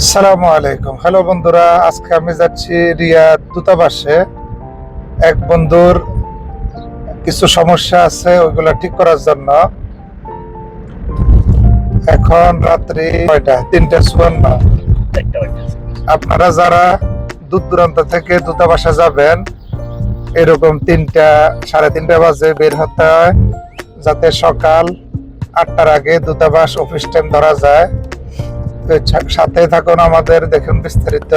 আসসালামু আলাইকুম। হ্যালো বন্ধুরা, আজকে আমি যাচ্ছি রিয়াদ দূতাবাসে। এক বন্ধুর কিছু সমস্যা আছে, ওইগুলো ঠিক করার জন্য। এখন রাত্রি 3:54। আপনারা যারা দূর দূরান্ত থেকে দূতাবাসে যাবেন, এরকম 3টা, 3:30 বাজে বের হতে হয়, যাতে সকাল 8টার আগে দূতাবাস অফিস টাইম ধরা যায়। সাথে থাকুন আমাদের, দেখুন বিস্তারিত।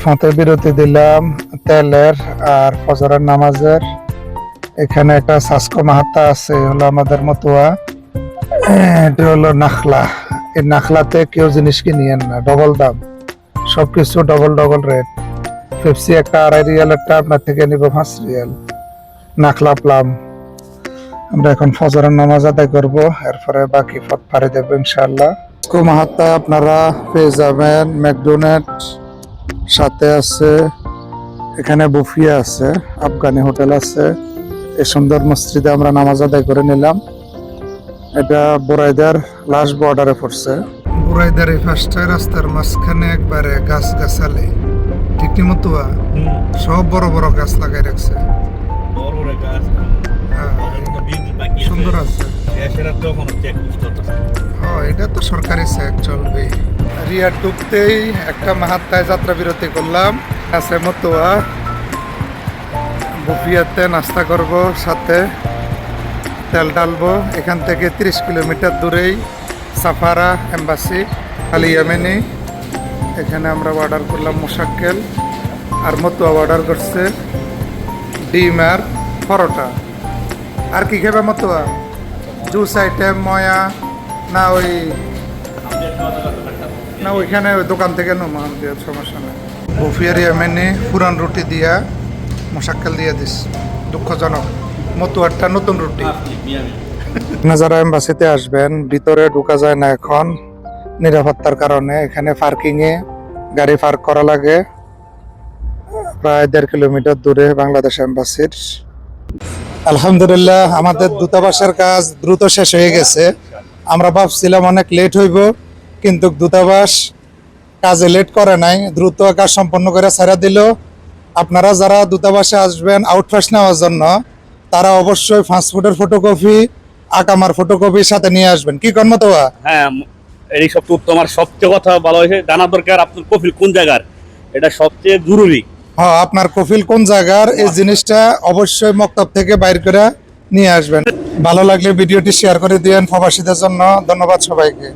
ফাঁতে বিরতি দিলাম তেলের আর ফজরের নামাজের। এখানে একটা সাসকো মাহাত্তা আছে, হলো আমাদের মতুয়া। এটা হলো নাখলা। এই নাখলাতে কেউ জিনিস কিনিয়েন না, ডবল দাম, সবকিছু ডবল ডবল রেট। পেপসি একটা 2.5 রিয়ালেরটা আপনার থেকে নিব 5 রিয়াল। নাখলা প্লাম। আমরা এখন ফজরের নামাজ আদায় করবো, এরপরে বাকি পথ পাড়ি দেবো ইনশাআল্লাহ। মাহাত্তা আপনারা পেয়ে যাবেন ম্যাকডোনাল্ড, সাথে আছে এখানে বুফিয়া আছে, আফগানি হোটেল আছে। এই সুন্দর মসজিদে আমরা নামাজ আদায় করে নিলাম। এটা বুরাইদার লাস্ট বর্ডারে পড়ছে। বুরাইদার এই ফার্স্টে রাস্তার মাঝখানে একবারে গাছ গাছালি, ঠিক মতো সব বড় বড় গাছ লাগাই রাখছে। সুন্দর আছে। এটা তো সরকারি চেক চলবে। রিয়াদ ঢুকতেই একটা মাহাত্তায় যাত্রা বিরতি করলাম। আছে মতুয়া, বুফিয়াতে নাস্তা করব, সাথে তেল ডালবো। এখান থেকে 30 কিলোমিটার দূরেই সাফারা এম্বাসি আল ইয়েমেনি। এখানে আমরা অর্ডার করলাম মোশাক্কেল, আর মতুয়া অর্ডার করছে ডিম আর পরোটা। আর কি খাবে মতুয়া? জুস আইটেম, ময়া না ওইখানে ওই দোকান থেকে নেবো, সমস্যা নেই। বুফিয়ার ইয়েমেনি পুরান রুটি দিয়া মোশাক্কেল দিয়ে দিস, দুঃখজনক। মতুয়ারটা নতুন রুটি। যারা এম্বাসিতে আসবেন, ভিতরে ঢুকা যায় না এখন নিরাপত্তার কারণে। এখানে পার্কিং এ গাড়ি পার্ক করা লাগে, প্রায় 1.5 কিলোমিটার দূরে বাংলাদেশ এম্বাসির। আলহামদুলিল্লাহ, আমাদের দূতাবাসের কাজ দ্রুত শেষ হয়ে গেছে। আমরা ভাবছিলাম অনেক লেট হইব, কিন্তু দূতাবাস কাজে লেট করে নাই, দ্রুত কাজ সম্পন্ন করে ছাড়া দিল। আপনারা যারা দূতাবাসে আসবেন আউটপাস নেওয়ার জন্য, তারা অবশ্যই পাসপোর্টের ফটোকপি, আকামার ফটোকপি সাথে নিয়ে আসবেন। কি কর্ম তো? হ্যাঁ, এই সব তথ্য আমার সবচেয়ে কথা ভালো হয়েছে জানা দরকার। আপনার কফিল কোন জায়গার, এটা সবচেয়ে জরুরি। হ্যাঁ, আপনার কফিল কোন জায়গার, এই জিনিসটা অবশ্যই মক্তব থেকে বাইর করে নিয়ে আসবেন। ভালো লাগলে ভিডিওটি শেয়ার করে দিয়েন প্রবাসীদের জন্য। ধন্যবাদ সবাইকে।